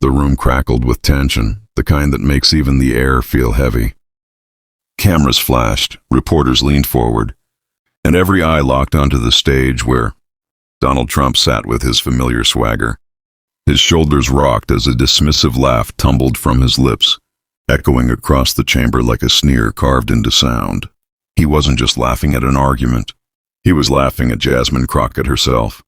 The room crackled with tension, the kind that makes even the air feel heavy. Cameras flashed, reporters leaned forward, and every eye locked onto the stage where Donald Trump sat with his familiar swagger. His shoulders rocked as a dismissive laugh tumbled from his lips, echoing across the chamber like a sneer carved into sound. He wasn't just laughing at an argument. He was laughing at Jasmine Crockett herself,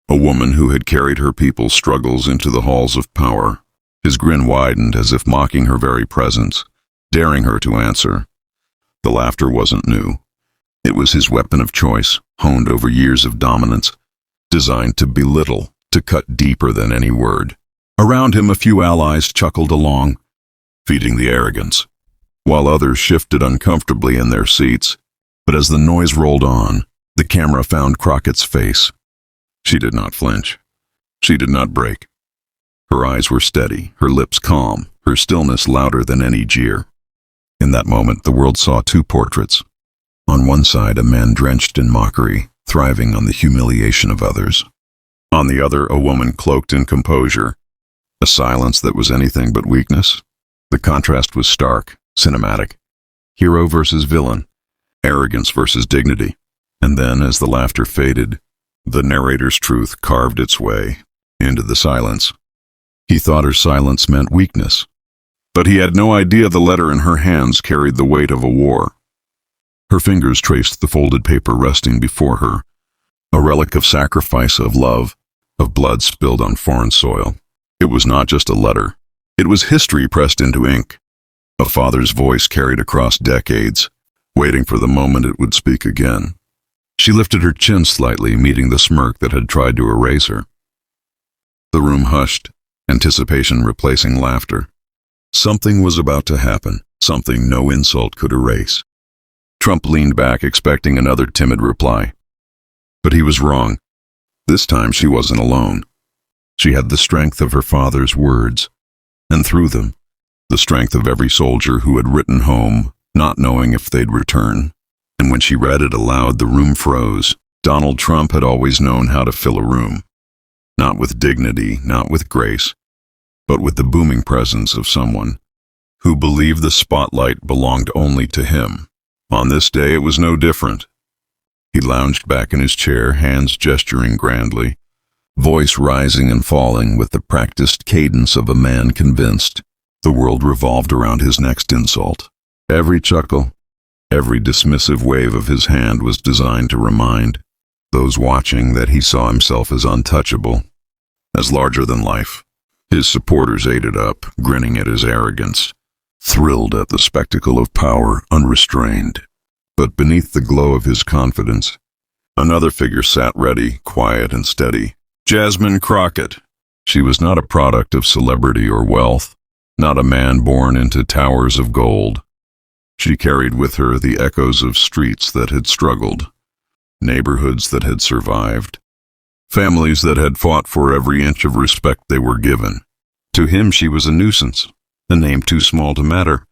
a woman who had carried her people's struggles into the halls of power. His grin widened as if mocking her very presence, daring her to answer. The laughter wasn't new. It was his weapon of choice, honed over years of dominance, designed to belittle, to cut deeper than any word. Around him, a few allies chuckled along, feeding the arrogance, while others shifted uncomfortably in their seats. But as the noise rolled on, the camera found Crockett's face. She did not flinch. She did not break. Her eyes were steady, her lips calm, her stillness louder than any jeer. In that moment, the world saw two portraits. On one side, a man drenched in mockery, thriving on the humiliation of others. On the other, a woman cloaked in composure, a silence that was anything but weakness. The contrast was stark, cinematic. Hero versus villain, arrogance versus dignity. And then, as the laughter faded, the narrator's truth carved its way into the silence. He thought her silence meant weakness, but he had no idea the letter in her hands carried the weight of a war. Her fingers traced the folded paper resting before her, a relic of sacrifice, of love, of blood spilled on foreign soil. It was not just a letter. It was history pressed into ink, a father's voice carried across decades, waiting for the moment it would speak again. She lifted her chin slightly, meeting the smirk that had tried to erase her. The room hushed, anticipation replacing laughter. Something was about to happen, something no insult could erase. Trump leaned back, expecting another timid reply. But he was wrong. This time she wasn't alone. She had the strength of her father's words, and through them, the strength of every soldier who had written home, not knowing if they'd return. And when she read it aloud, the room froze. Donald Trump had always known how to fill a room. Not with dignity, not with grace, but with the booming presence of someone who believed the spotlight belonged only to him. On this day, it was no different. He lounged back in his chair, hands gesturing grandly, voice rising and falling with the practiced cadence of a man convinced the world revolved around his next insult. Every chuckle, every dismissive wave of his hand was designed to remind those watching that he saw himself as untouchable, as larger than life. His supporters ate it up, grinning at his arrogance, thrilled at the spectacle of power unrestrained. But beneath the glow of his confidence, another figure sat ready, quiet and steady. Jasmine Crockett. She was not a product of celebrity or wealth, not a man born into towers of gold. She carried with her the echoes of streets that had struggled, neighborhoods that had survived, families that had fought for every inch of respect they were given. To him she was a nuisance, a name too small to matter,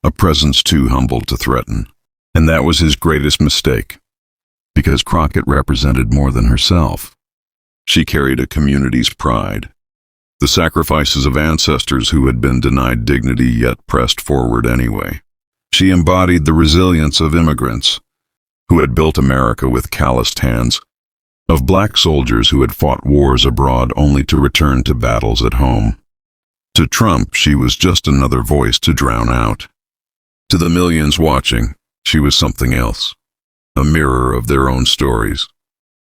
a presence too humble to threaten. And that was his greatest mistake, because Crockett represented more than herself. She carried a community's pride, the sacrifices of ancestors who had been denied dignity yet pressed forward anyway. She embodied the resilience of immigrants who had built America with calloused hands, of black soldiers who had fought wars abroad only to return to battles at home. To Trump, she was just another voice to drown out. To the millions watching, she was something else, a mirror of their own stories,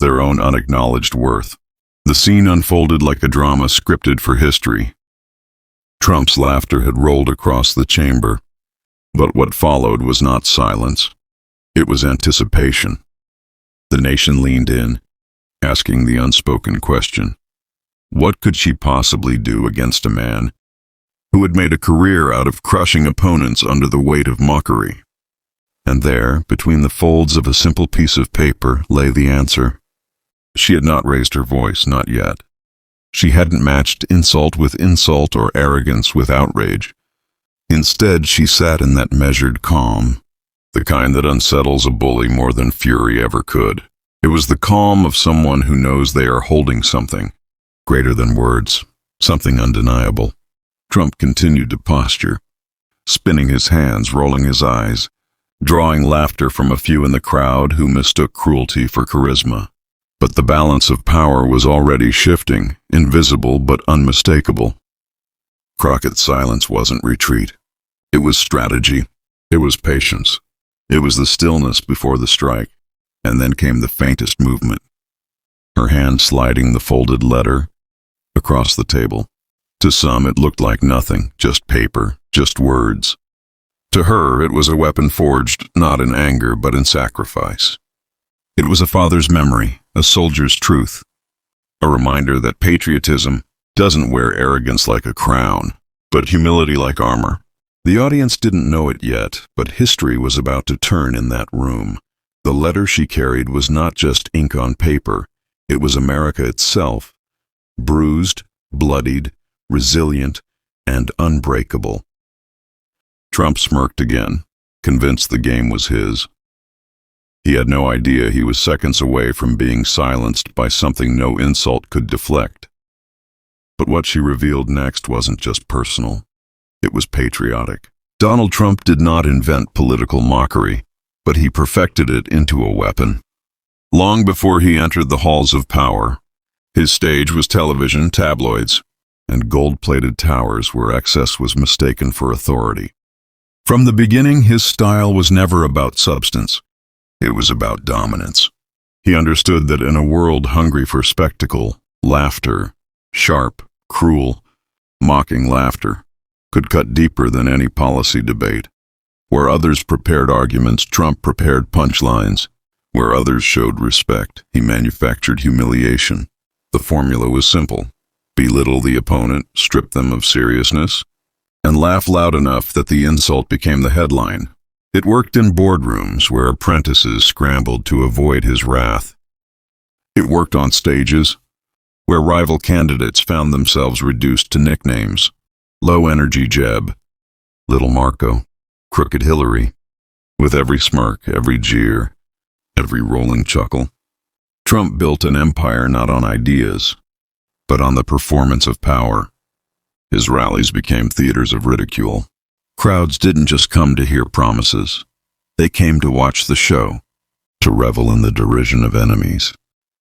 their own unacknowledged worth. The scene unfolded like a drama scripted for history. Trump's laughter had rolled across the chamber, but what followed was not silence. It was anticipation. The nation leaned in, asking the unspoken question. What could she possibly do against a man who had made a career out of crushing opponents under the weight of mockery? And there, between the folds of a simple piece of paper, lay the answer. She had not raised her voice, not yet. She hadn't matched insult with insult or arrogance with outrage. Instead, she sat in that measured calm, the kind that unsettles a bully more than fury ever could. It was the calm of someone who knows they are holding something greater than words, something undeniable. Trump continued to posture, spinning his hands, rolling his eyes, drawing laughter from a few in the crowd who mistook cruelty for charisma. But the balance of power was already shifting, invisible but unmistakable. Crockett's silence wasn't retreat. It was strategy. It was patience. It was the stillness before the strike. And then came the faintest movement, her hand sliding the folded letter across the table. To some, it looked like nothing, just paper, just words. To her, it was a weapon forged not in anger but in sacrifice. It was a father's memory, a soldier's truth, a reminder that patriotism doesn't wear arrogance like a crown, but humility like armor. The audience didn't know it yet, but history was about to turn in that room. The letter she carried was not just ink on paper, it was America itself, bruised, bloodied, resilient, and unbreakable. Trump smirked again, convinced the game was his. He had no idea he was seconds away from being silenced by something no insult could deflect. But what she revealed next wasn't just personal, it was patriotic. Donald Trump did not invent political mockery, but he perfected it into a weapon. Long before he entered the halls of power, his stage was television, tabloids, and gold-plated towers where excess was mistaken for authority. From the beginning, his style was never about substance. It was about dominance. He understood that in a world hungry for spectacle, laughter, sharp, cruel, mocking laughter, could cut deeper than any policy debate. Where others prepared arguments, Trump prepared punchlines. Where others showed respect, he manufactured humiliation. The formula was simple. Belittle the opponent, strip them of seriousness, and laugh loud enough that the insult became the headline. It worked in boardrooms where apprentices scrambled to avoid his wrath. It worked on stages where rival candidates found themselves reduced to nicknames. Low-energy Jeb, Little Marco, Crooked Hillary. With every smirk, every jeer, every rolling chuckle, Trump built an empire not on ideas, but on the performance of power. His rallies became theaters of ridicule. Crowds didn't just come to hear promises. They came to watch the show, to revel in the derision of enemies.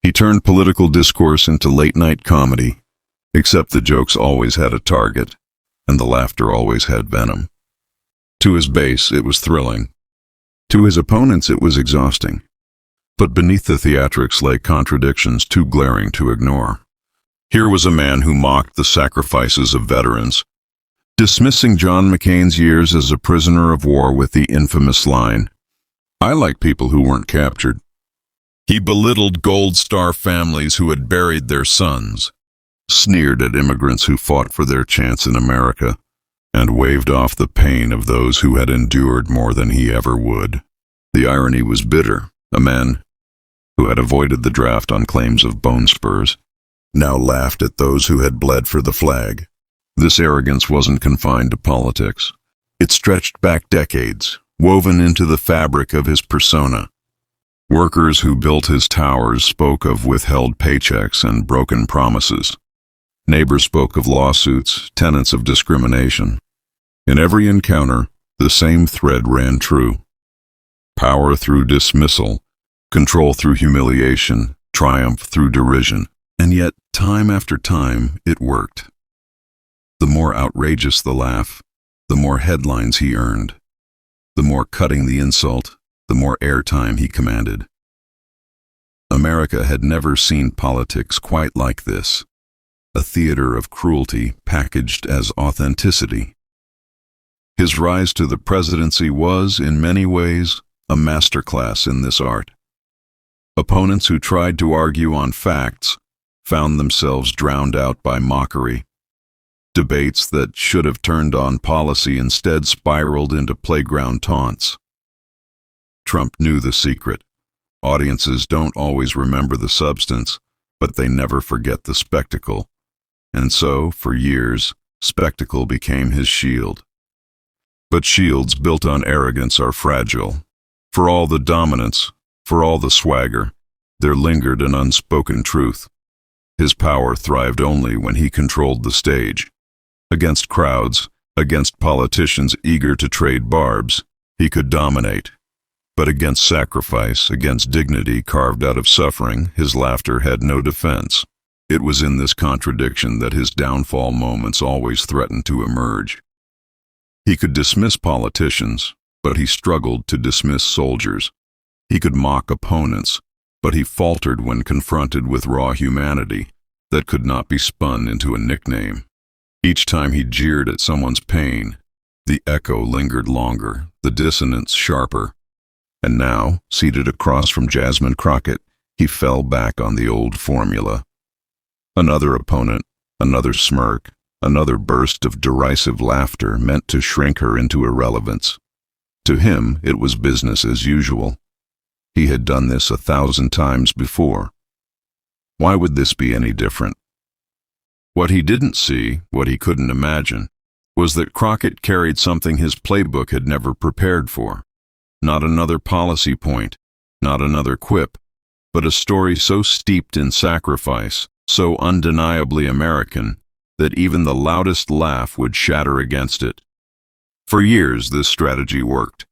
He turned political discourse into late-night comedy, except the jokes always had a target, and the laughter always had venom. To his base, it was thrilling. To his opponents, it was exhausting. But beneath the theatrics lay contradictions too glaring to ignore. Here was a man who mocked the sacrifices of veterans, dismissing John McCain's years as a prisoner of war with the infamous line, "I like people who weren't captured." He belittled Gold Star families who had buried their sons, sneered at immigrants who fought for their chance in America, and waved off the pain of those who had endured more than he ever would. The irony was bitter. A man who had avoided the draft on claims of bone spurs now laughed at those who had bled for the flag. This arrogance wasn't confined to politics. It stretched back decades, woven into the fabric of his persona. Workers who built his towers spoke of withheld paychecks and broken promises. Neighbors spoke of lawsuits, tenets of discrimination. In every encounter, the same thread ran true. Power through dismissal, control through humiliation, triumph through derision. And yet, time after time, it worked. The more outrageous the laugh, the more headlines he earned. The more cutting the insult, the more airtime he commanded. America had never seen politics quite like this, a theater of cruelty packaged as authenticity. His rise to the presidency was, in many ways, a masterclass in this art. Opponents who tried to argue on facts found themselves drowned out by mockery. Debates that should have turned on policy instead spiraled into playground taunts. Trump knew the secret. Audiences don't always remember the substance, but they never forget the spectacle. And so, for years, spectacle became his shield. But shields built on arrogance are fragile. For all the dominance, for all the swagger, there lingered an unspoken truth. His power thrived only when he controlled the stage. Against crowds, against politicians eager to trade barbs, he could dominate. But against sacrifice, against dignity carved out of suffering, his laughter had no defense. It was in this contradiction that his downfall moments always threatened to emerge. He could dismiss politicians, but he struggled to dismiss soldiers. He could mock opponents, but he faltered when confronted with raw humanity that could not be spun into a nickname. Each time he jeered at someone's pain, the echo lingered longer, the dissonance sharper. And now, seated across from Jasmine Crockett, he fell back on the old formula. Another opponent, another smirk, another burst of derisive laughter meant to shrink her into irrelevance. To him, it was business as usual. He had done this 1,000 times before. Why would this be any different? What he didn't see, what he couldn't imagine, was that Crockett carried something his playbook had never prepared for. Not another policy point, not another quip, but a story so steeped in sacrifice, so undeniably American, that even the loudest laugh would shatter against it. For years this strategy worked,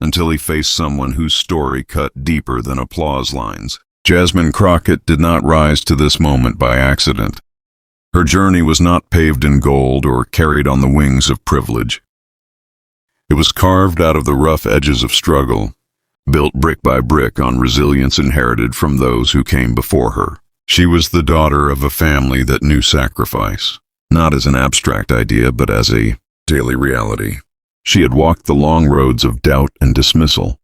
until he faced someone whose story cut deeper than applause lines. Jasmine Crockett did not rise to this moment by accident. Her journey was not paved in gold or carried on the wings of privilege. It was carved out of the rough edges of struggle, built brick by brick on resilience inherited from those who came before her. She was the daughter of a family that knew sacrifice, not as an abstract idea but as a daily reality. She had walked the long roads of doubt and dismissal,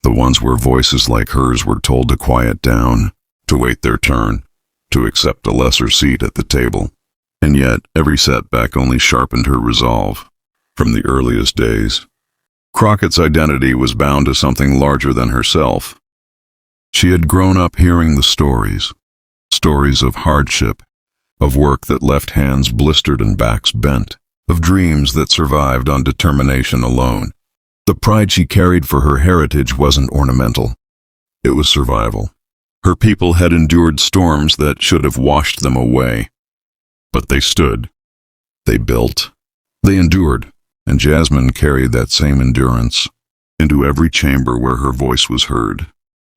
the ones where voices like hers were told to quiet down, to wait their turn, to accept a lesser seat at the table. And yet, every setback only sharpened her resolve. From the earliest days, Crockett's identity was bound to something larger than herself. She had grown up hearing the stories of hardship, of work that left hands blistered and backs bent, of dreams that survived on determination alone. The pride she carried for her heritage wasn't ornamental. It was survival. Her people had endured storms that should have washed them away. But they stood. They built. They endured. And Jasmine carried that same endurance into every chamber where her voice was heard.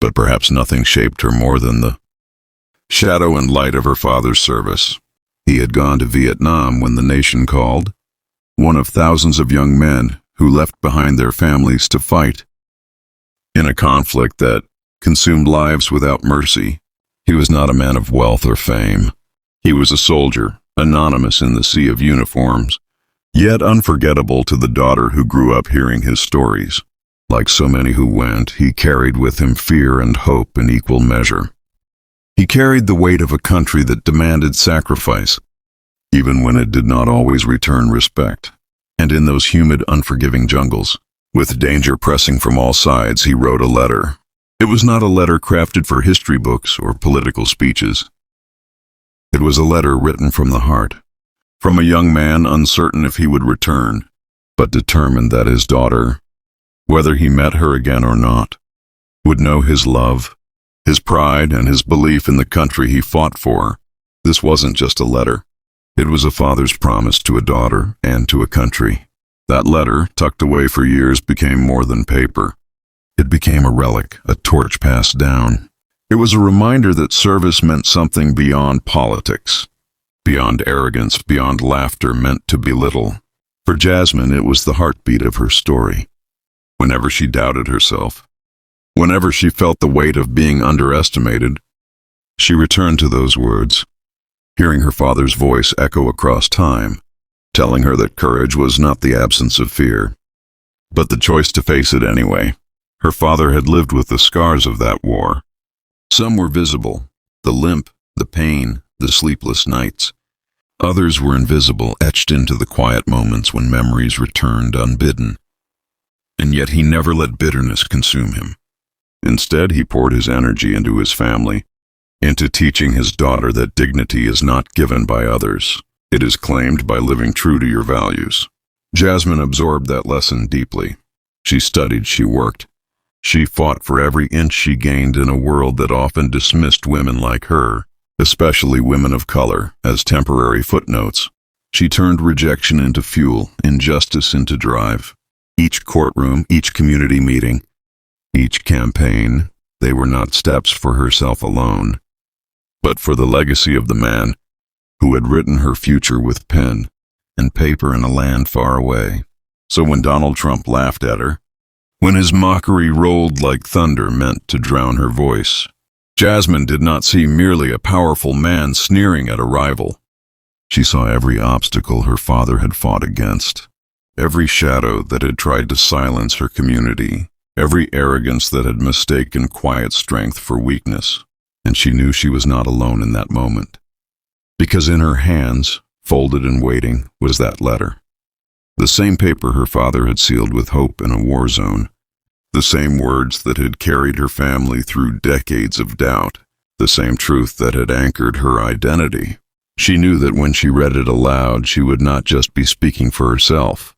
But perhaps nothing shaped her more than the shadow and light of her father's service. He had gone to Vietnam when the nation called, one of thousands of young men who left behind their families to fight. In a conflict that consumed lives without mercy, he was not a man of wealth or fame. He was a soldier, anonymous in the sea of uniforms, yet unforgettable to the daughter who grew up hearing his stories. Like so many who went, he carried with him fear and hope in equal measure. He carried the weight of a country that demanded sacrifice, even when it did not always return respect. And in those humid, unforgiving jungles, with danger pressing from all sides, he wrote a letter. It was not a letter crafted for history books or political speeches. It was a letter written from the heart, from a young man uncertain if he would return, but determined that his daughter, whether he met her again or not, would know his love, his pride, and his belief in the country he fought for. This wasn't just a letter. It was a father's promise to a daughter and to a country. That letter, tucked away for years, became more than paper. It became a relic, a torch passed down. It was a reminder that service meant something beyond politics, beyond arrogance, beyond laughter meant to belittle. For Jasmine, it was the heartbeat of her story. Whenever she doubted herself, whenever she felt the weight of being underestimated, she returned to those words, hearing her father's voice echo across time, telling her that courage was not the absence of fear, but the choice to face it anyway. Her father had lived with the scars of that war. Some were visible, the limp, the pain, the sleepless nights. Others were invisible, etched into the quiet moments when memories returned unbidden. And yet he never let bitterness consume him. Instead, he poured his energy into his family, into teaching his daughter that dignity is not given by others. It is claimed by living true to your values. Jasmine absorbed that lesson deeply. She studied, she worked. She fought for every inch she gained in a world that often dismissed women like her, especially women of color, as temporary footnotes. She turned rejection into fuel, injustice into drive. Each courtroom, each community meeting, each campaign, they were not steps for herself alone, but for the legacy of the man who had written her future with pen and paper in a land far away. So when Donald Trump laughed at her, when his mockery rolled like thunder meant to drown her voice, Jasmine did not see merely a powerful man sneering at a rival. She saw every obstacle her father had fought against, every shadow that had tried to silence her community, every arrogance that had mistaken quiet strength for weakness, and she knew she was not alone in that moment. Because in her hands, folded and waiting, was that letter. The same paper her father had sealed with hope in a war zone, the same words that had carried her family through decades of doubt, the same truth that had anchored her identity. She knew that when she read it aloud, she would not just be speaking for herself.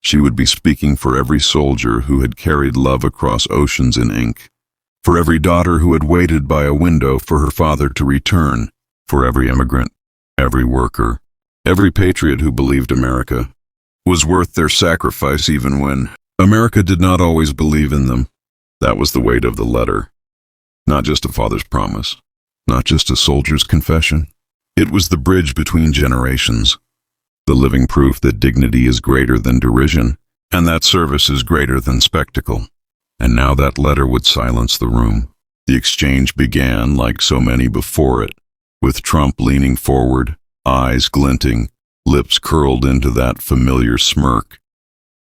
She would be speaking for every soldier who had carried love across oceans in ink, for every daughter who had waited by a window for her father to return, for every immigrant, every worker, every patriot who believed America was worth their sacrifice even when America did not always believe in them. That was the weight of the letter. Not just a father's promise, not just a soldier's confession. It was the bridge between generations, the living proof that dignity is greater than derision, and that service is greater than spectacle. And now that letter would silence the room. The exchange began, like so many before it, with Trump leaning forward, eyes glinting, lips curled into that familiar smirk.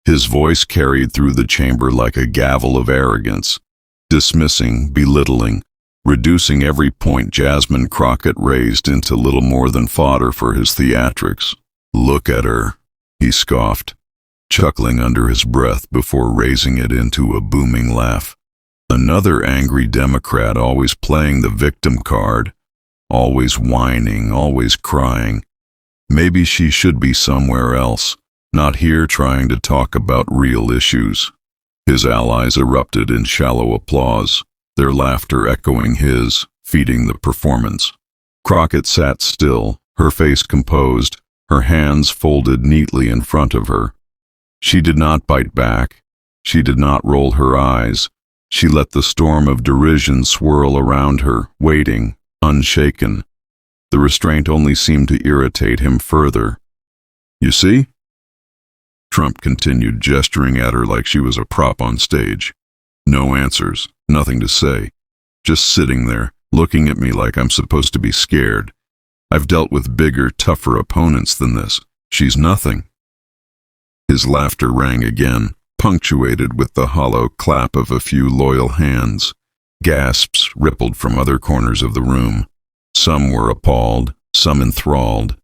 His voice carried through the chamber like a gavel of arrogance, dismissing, belittling, reducing every point Jasmine Crockett raised into little more than fodder for his theatrics. "Look at her," he scoffed, chuckling under his breath before raising it into a booming laugh. Another angry Democrat, always playing the victim card, always whining, always crying. Maybe she should be somewhere else, not here trying to talk about real issues. His allies erupted in shallow applause, their laughter echoing his, feeding the performance. Crockett sat still, her face composed, her hands folded neatly in front of her. She did not bite back. She did not roll her eyes. She let the storm of derision swirl around her, waiting, unshaken. The restraint only seemed to irritate him further. "You see?" Trump continued, gesturing at her like she was a prop on stage. No answers, nothing to say. Just sitting there, looking at me like I'm supposed to be scared. I've dealt with bigger, tougher opponents than this. She's nothing. His laughter rang again, punctuated with the hollow clap of a few loyal hands. Gasps rippled from other corners of the room. Some were appalled, some enthralled.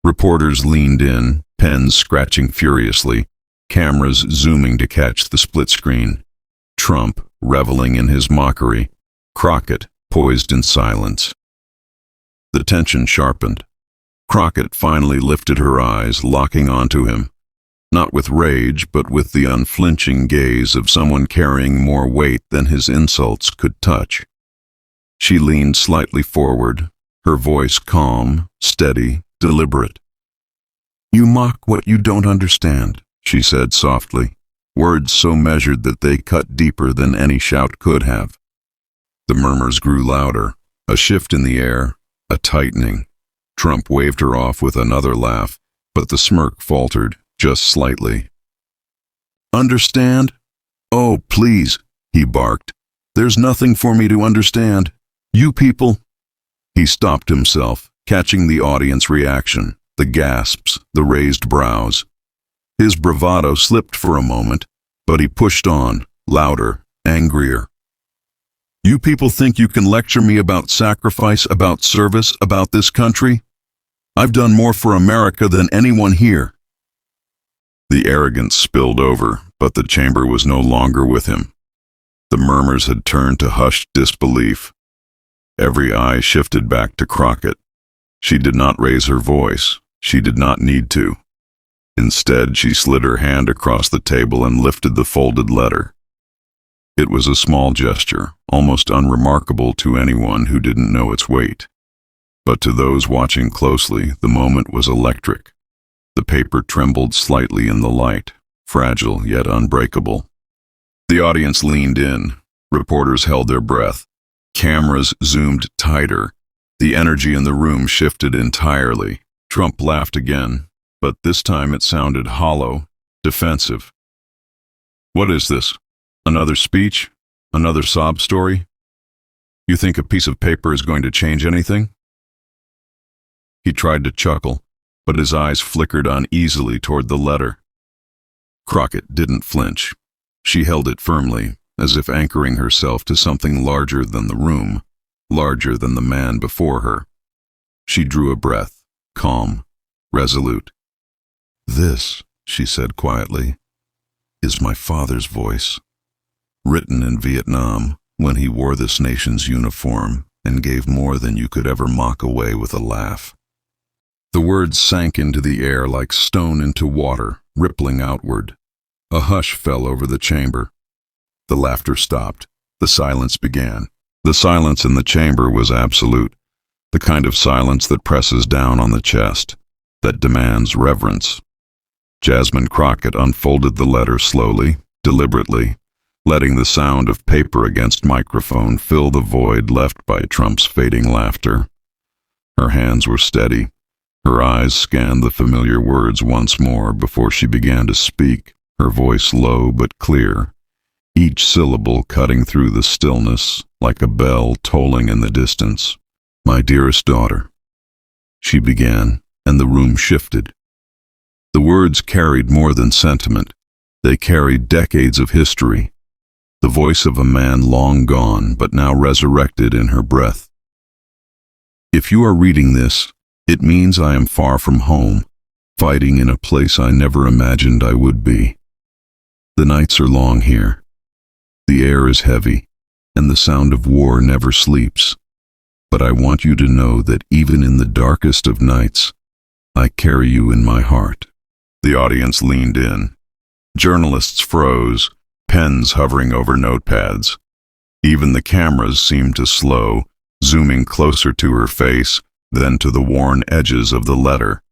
Reporters leaned in, pens scratching furiously, cameras zooming to catch the split screen. Trump, reveling in his mockery. Crockett, poised in silence. The tension sharpened. Crockett finally lifted her eyes, locking onto him, not with rage, but with the unflinching gaze of someone carrying more weight than his insults could touch. She leaned slightly forward, her voice calm, steady, deliberate. "You mock what you don't understand," she said softly, words so measured that they cut deeper than any shout could have. The murmurs grew louder, a shift in the air, a tightening. Trump waved her off with another laugh, but the smirk faltered, just slightly. "Understand? Oh, please," he barked. "There's nothing for me to understand. You people—" He stopped himself, catching the audience reaction, the gasps, the raised brows. His bravado slipped for a moment, but he pushed on, louder, angrier. "You people think you can lecture me about sacrifice, about service, about this country? I've done more for America than anyone here." The arrogance spilled over, but the chamber was no longer with him. The murmurs had turned to hushed disbelief. Every eye shifted back to Crockett. She did not raise her voice. She did not need to. Instead, she slid her hand across the table and lifted the folded letter. It was a small gesture, almost unremarkable to anyone who didn't know its weight. But to those watching closely, the moment was electric. The paper trembled slightly in the light, fragile yet unbreakable. The audience leaned in. Reporters held their breath. Cameras zoomed tighter. The energy in the room shifted entirely. Trump laughed again, but this time it sounded hollow, defensive. "What is this? Another speech? Another sob story? You think a piece of paper is going to change anything?" He tried to chuckle, but his eyes flickered uneasily toward the letter. Crockett didn't flinch. She held it firmly, as if anchoring herself to something larger than the room, larger than the man before her. She drew a breath, calm, resolute. "This," she said quietly, "is my father's voice, written in Vietnam when he wore this nation's uniform and gave more than you could ever mock away with a laugh." The words sank into the air like stone into water, rippling outward. A hush fell over the chamber. The laughter stopped. The silence began. The silence in the chamber was absolute, the kind of silence that presses down on the chest, that demands reverence. Jasmine Crockett unfolded the letter slowly, deliberately, letting the sound of paper against microphone fill the void left by Trump's fading laughter. Her hands were steady. Her eyes scanned the familiar words once more before she began to speak, her voice low but clear, each syllable cutting through the stillness like a bell tolling in the distance. "My dearest daughter," she began, and the room shifted. The words carried more than sentiment. They carried decades of history, the voice of a man long gone but now resurrected in her breath. "If you are reading this, it means I am far from home, fighting in a place I never imagined I would be. The nights are long here. The air is heavy, and the sound of war never sleeps. But I want you to know that even in the darkest of nights, I carry you in my heart." The audience leaned in. Journalists froze, pens hovering over notepads. Even the cameras seemed to slow, zooming closer to her face, then to the worn edges of the letter.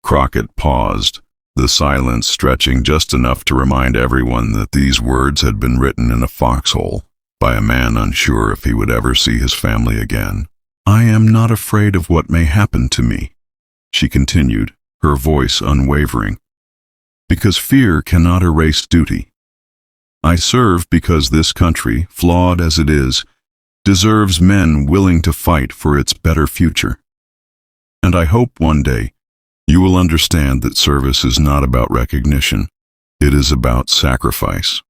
Crockett paused, the silence stretching just enough to remind everyone that these words had been written in a foxhole, by a man unsure if he would ever see his family again. "I am not afraid of what may happen to me," she continued, her voice unwavering, "because fear cannot erase duty. I serve because this country, flawed as it is, deserves men willing to fight for its better future. And I hope one day you will understand that service is not about recognition. It is about sacrifice."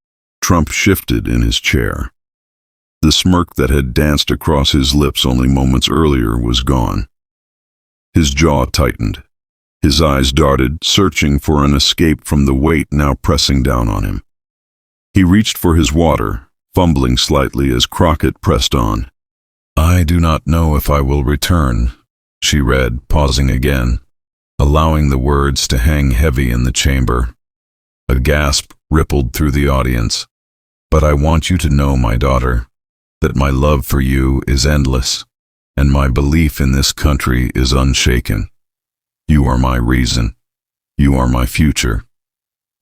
Trump shifted in his chair. The smirk that had danced across his lips only moments earlier was gone. His jaw tightened. His eyes darted, searching for an escape from the weight now pressing down on him. He reached for his water, fumbling slightly as Crockett pressed on. "I do not know if I will return," she read, pausing again, allowing the words to hang heavy in the chamber. A gasp rippled through the audience. "But I want you to know, my daughter, that my love for you is endless, and my belief in this country is unshaken. You are my reason. You are my future.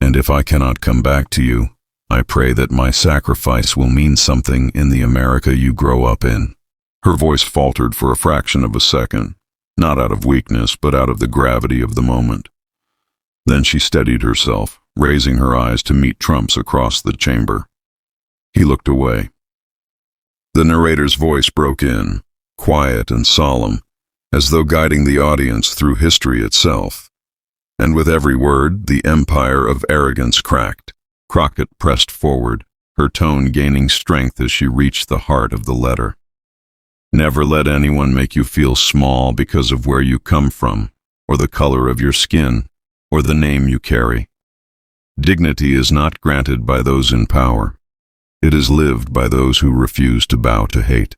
And if I cannot come back to you, I pray that my sacrifice will mean something in the America you grow up in." Her voice faltered for a fraction of a second, not out of weakness, but out of the gravity of the moment. Then she steadied herself, raising her eyes to meet Trump's across the chamber. He looked away. The narrator's voice broke in, quiet and solemn, as though guiding the audience through history itself. And with every word, the empire of arrogance cracked. Crockett pressed forward, her tone gaining strength as she reached the heart of the letter. "Never let anyone make you feel small because of where you come from, or the color of your skin, or the name you carry. Dignity is not granted by those in power. It is lived by those who refuse to bow to hate.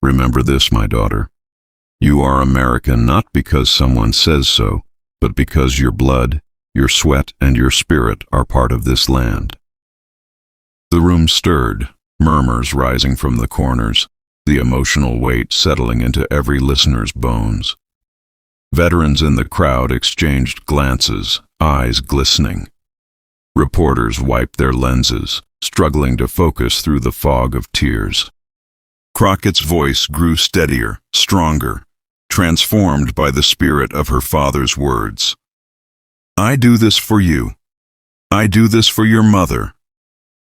Remember this, my daughter. You are American not because someone says so, but because your blood, your sweat, and your spirit are part of this land." The room stirred, murmurs rising from the corners, the emotional weight settling into every listener's bones. Veterans in the crowd exchanged glances, eyes glistening. Reporters wiped their lenses, struggling to focus through the fog of tears. Crockett's voice grew steadier, stronger, transformed by the spirit of her father's words. "I do this for you. I do this for your mother.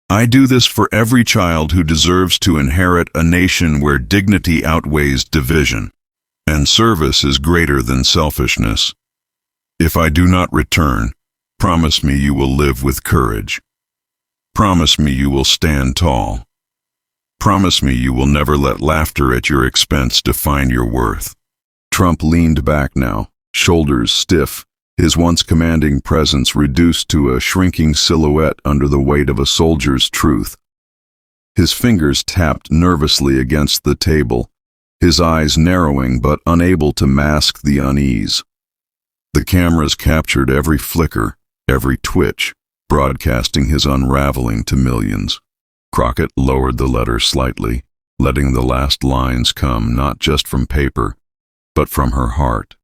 I do this for every child who deserves to inherit a nation where dignity outweighs division, and service is greater than selfishness. If I do not return, promise me you will live with courage. Promise me you will stand tall. Promise me you will never let laughter at your expense define your worth." Trump leaned back now, shoulders stiff, his once commanding presence reduced to a shrinking silhouette under the weight of a soldier's truth. His fingers tapped nervously against the table, his eyes narrowing but unable to mask the unease. The cameras captured every flicker, every twitch, broadcasting his unraveling to millions. Crockett lowered the letter slightly, letting the last lines come not just from paper, but from her heart.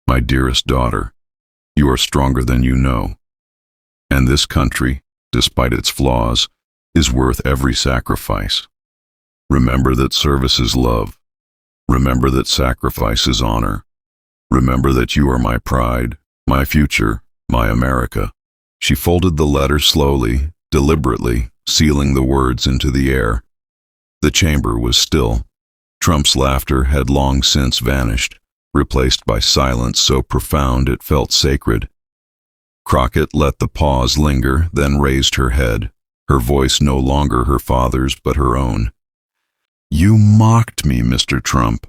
"My dearest daughter, you are stronger than you know. And this country, despite its flaws, is worth every sacrifice. Remember that service is love. Remember that sacrifice is honor. Remember that you are my pride, my future, my America." She folded the letter slowly, deliberately, sealing the words into the air. The chamber was still. Trump's laughter had long since vanished, replaced by silence so profound it felt sacred. Crockett let the pause linger, then raised her head, her voice no longer her father's but her own. "You mocked me, Mr. Trump,"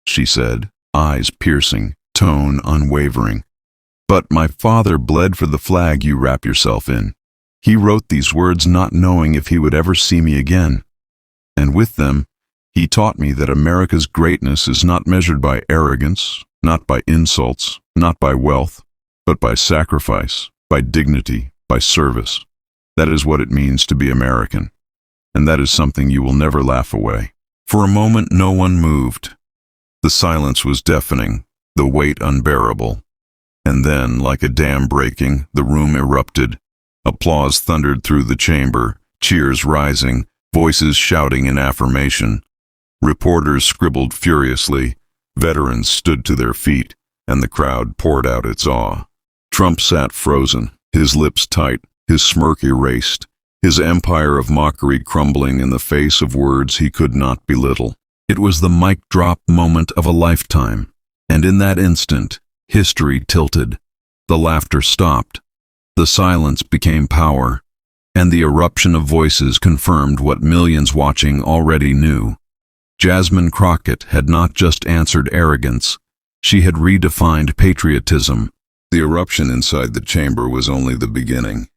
she said, eyes piercing, tone unwavering. "But my father bled for the flag you wrap yourself in. He wrote these words not knowing if he would ever see me again. And with them, he taught me that America's greatness is not measured by arrogance, not by insults, not by wealth, but by sacrifice, by dignity, by service. That is what it means to be American. And that is something you will never laugh away." For a moment no one moved. The silence was deafening, the weight unbearable. And then, like a dam breaking, the room erupted. Applause thundered through the chamber, cheers rising, voices shouting in affirmation. Reporters scribbled furiously, veterans stood to their feet, and the crowd poured out its awe. Trump sat frozen, his lips tight, his smirk erased, his empire of mockery crumbling in the face of words he could not belittle. It was the mic drop moment of a lifetime, and in that instant, history tilted. The laughter stopped. The silence became power, and the eruption of voices confirmed what millions watching already knew. Jasmine Crockett had not just answered arrogance, she had redefined patriotism. The eruption inside the chamber was only the beginning.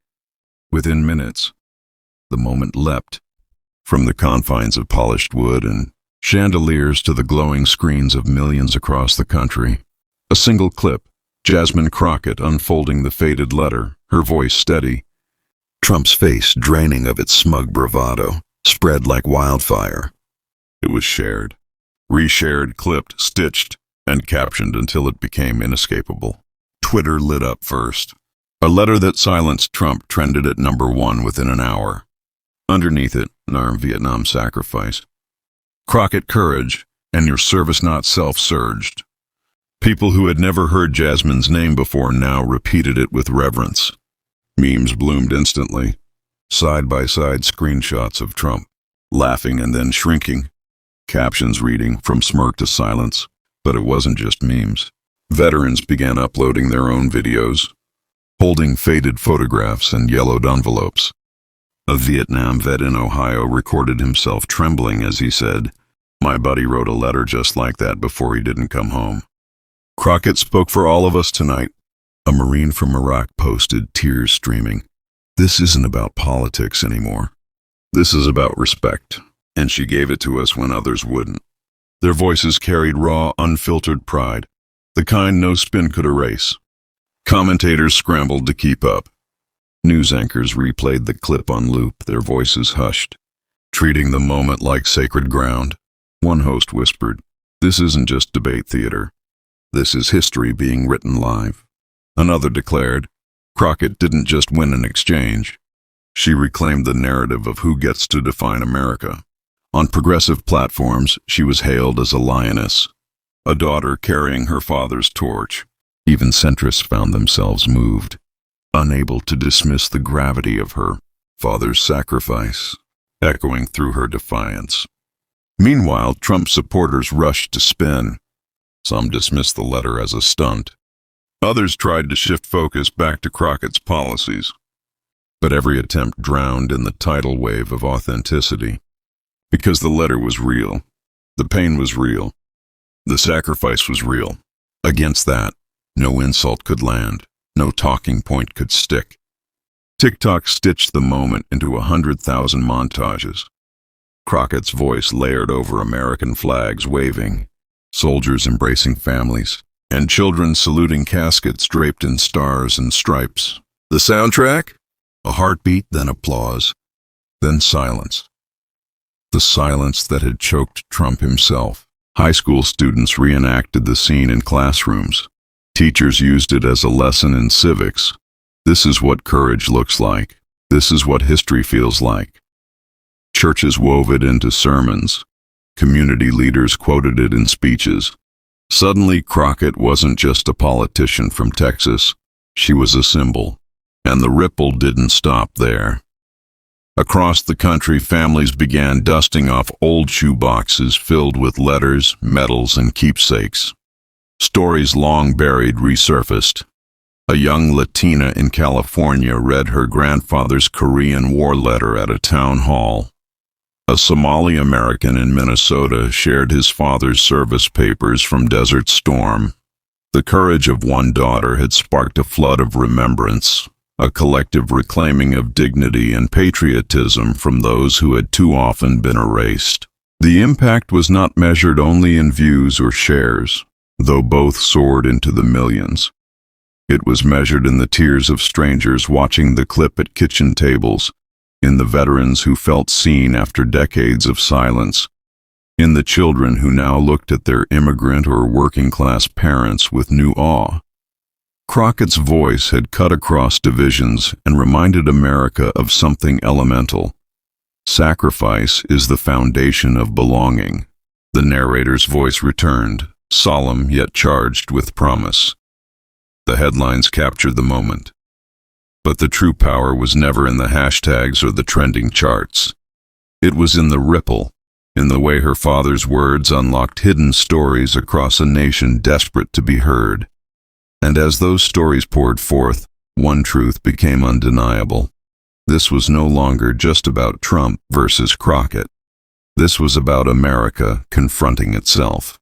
Within minutes, the moment leapt. From the confines of polished wood and chandeliers to the glowing screens of millions across the country. A single clip, Jasmine Crockett unfolding the faded letter, her voice steady. Trump's face draining of its smug bravado, spread like wildfire. It was shared, reshared, clipped, stitched, and captioned until it became inescapable. Twitter lit up first. A letter that silenced Trump trended at #1 within an hour. Underneath it, our Vietnam sacrifice. Crockett courage, and your service not self surged. People who had never heard Jasmine's name before now repeated it with reverence. Memes bloomed instantly. Side-by-side screenshots of Trump, laughing and then shrinking. Captions reading, from smirk to silence. But it wasn't just memes. Veterans began uploading their own videos, holding faded photographs and yellowed envelopes. A Vietnam vet in Ohio recorded himself trembling as he said, "My buddy wrote a letter just like that before he didn't come home." Crockett spoke for all of us tonight. A Marine from Iraq posted, tears streaming. "This isn't about politics anymore. This is about respect." And she gave it to us when others wouldn't. Their voices carried raw, unfiltered pride, the kind no spin could erase. Commentators scrambled to keep up. News anchors replayed the clip on loop, their voices hushed, treating the moment like sacred ground. One host whispered, "This isn't just debate theater. This is history being written live. Another declared, Crockett didn't just win an exchange. She reclaimed the narrative of who gets to define America. On progressive platforms, she was hailed as a lioness, a daughter carrying her father's torch. Even centrists found themselves moved, unable to dismiss the gravity of her father's sacrifice, echoing through her defiance. Meanwhile, Trump supporters rushed to spin. Some dismissed the letter as a stunt. Others tried to shift focus back to Crockett's policies. But every attempt drowned in the tidal wave of authenticity. Because the letter was real. The pain was real. The sacrifice was real. Against that, no insult could land. No talking point could stick. TikTok stitched the moment into 100,000 montages. Crockett's voice layered over American flags waving, soldiers embracing families, and children saluting caskets draped in stars and stripes. The soundtrack? A heartbeat, then applause, then silence. The silence that had choked Trump himself. High school students reenacted the scene in classrooms. Teachers used it as a lesson in civics. This is what courage looks like. This is what history feels like. Churches wove it into sermons. Community leaders quoted it in speeches. Suddenly, Crockett wasn't just a politician from Texas. She was a symbol. And the ripple didn't stop there. Across the country, families began dusting off old shoeboxes filled with letters, medals, and keepsakes. Stories long buried resurfaced. A young Latina in California read her grandfather's Korean War letter at a town hall. A Somali American in Minnesota shared his father's service papers from Desert Storm. The courage of one daughter had sparked a flood of remembrance, a collective reclaiming of dignity and patriotism from those who had too often been erased. The impact was not measured only in views or shares, though both soared into the millions. It was measured in the tears of strangers watching the clip at kitchen tables, in the veterans who felt seen after decades of silence, in the children who now looked at their immigrant or working-class parents with new awe. Crockett's voice had cut across divisions and reminded America of something elemental. Sacrifice is the foundation of belonging. The narrator's voice returned, solemn yet charged with promise. The headlines captured the moment. But the true power was never in the hashtags or the trending charts. It was in the ripple, in the way her father's words unlocked hidden stories across a nation desperate to be heard. And as those stories poured forth, one truth became undeniable. This was no longer just about Trump versus Crockett. This was about America confronting itself.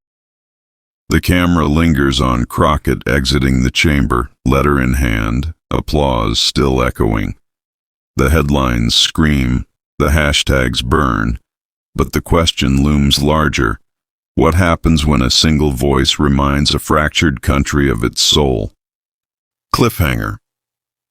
The camera lingers on Crockett exiting the chamber, letter in hand, applause still echoing. The headlines scream, the hashtags burn, but the question looms larger. What happens when a single voice reminds a fractured country of its soul? Cliffhanger.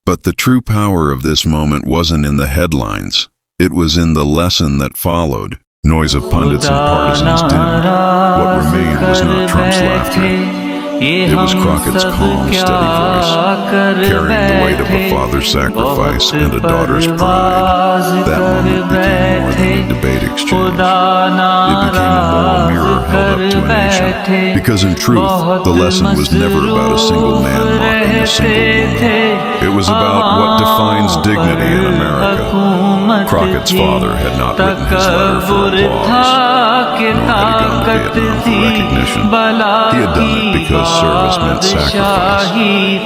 But the true power of this moment wasn't in the headlines. It was in the lesson that followed. Noise of pundits and partisans dimmed. What remained was not Trump's laughter. It was Crockett's calm, steady voice, carrying the weight of a father's sacrifice and a daughter's pride. That moment became more than a debate exchange. It became a moral mirror held up to a nation. Because in truth, the lesson was never about a single man mocking a single woman. It was about what defines dignity in America. Crockett's father had not written his letter for applause, nor had he gone to Vietnam for recognition. He had done it because service meant sacrifice,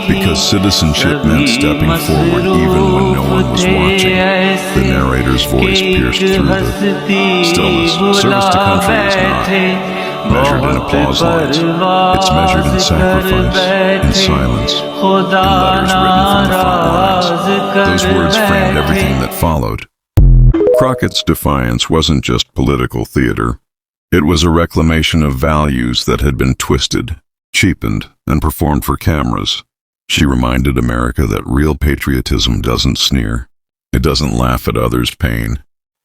because citizenship meant stepping forward even when no one was watching. The narrator's voice pierced through the stillness. Service to country is not measured in applause lines. It's measured in sacrifice, in silence, in letters written from the front lines. Those words framed everything that followed. Crockett's defiance wasn't just political theater. It was a reclamation of values that had been twisted, cheapened, and performed for cameras. She reminded America that real patriotism doesn't sneer. It doesn't laugh at others' pain.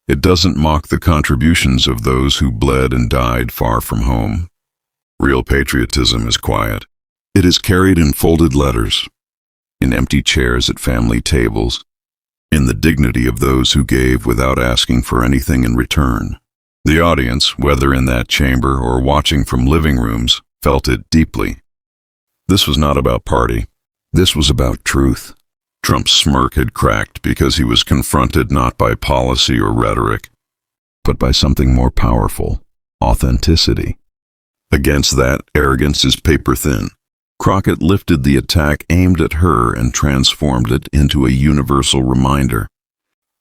It doesn't mock the contributions of those who bled and died far from home. Real patriotism is quiet. It is carried in folded letters, in empty chairs at family tables, in the dignity of those who gave without asking for anything in return. The audience, whether in that chamber or watching from living rooms, felt it deeply. This was not about party. This was about truth. Trump's smirk had cracked because he was confronted not by policy or rhetoric, but by something more powerful: authenticity. Against that, arrogance is paper thin. Crockett lifted the attack aimed at her and transformed it into a universal reminder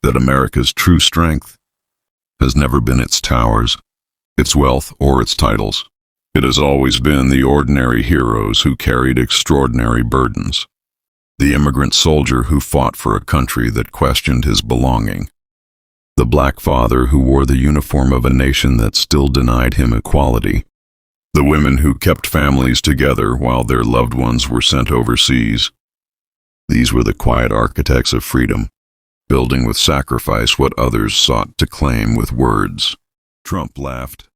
that America's true strength has never been its towers, its wealth, or its titles. It has always been the ordinary heroes who carried extraordinary burdens. The immigrant soldier who fought for a country that questioned his belonging. The black father who wore the uniform of a nation that still denied him equality. The women who kept families together while their loved ones were sent overseas. These were the quiet architects of freedom, building with sacrifice what others sought to claim with words. Trump laughed,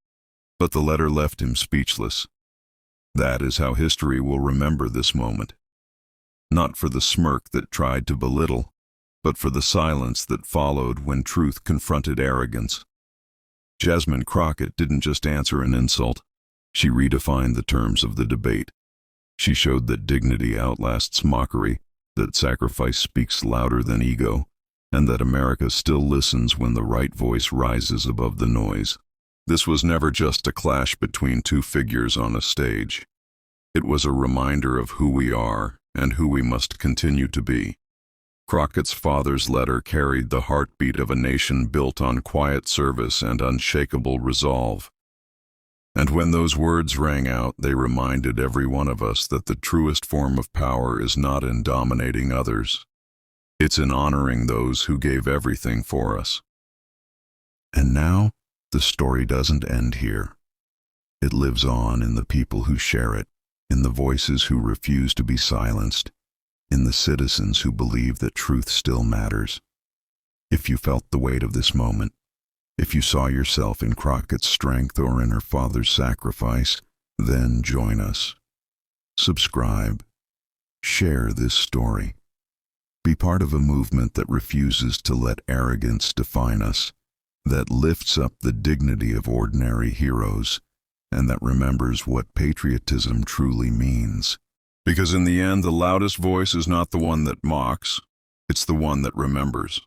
but the letter left him speechless. That is how history will remember this moment. Not for the smirk that tried to belittle, but for the silence that followed when truth confronted arrogance. Jasmine Crockett didn't just answer an insult. She redefined the terms of the debate. She showed that dignity outlasts mockery, that sacrifice speaks louder than ego, and that America still listens when the right voice rises above the noise. This was never just a clash between two figures on a stage. It was a reminder of who we are and who we must continue to be. Crockett's father's letter carried the heartbeat of a nation built on quiet service and unshakable resolve. And when those words rang out, they reminded every one of us that the truest form of power is not in dominating others. It's in honoring those who gave everything for us. And now, the story doesn't end here. It lives on in the people who share it, in the voices who refuse to be silenced, in the citizens who believe that truth still matters. If you felt the weight of this moment, if you saw yourself in Crockett's strength or in her father's sacrifice, then join us. Subscribe. Share this story. Be part of a movement that refuses to let arrogance define us, that lifts up the dignity of ordinary heroes, and that remembers what patriotism truly means. Because in the end, the loudest voice is not the one that mocks, it's the one that remembers.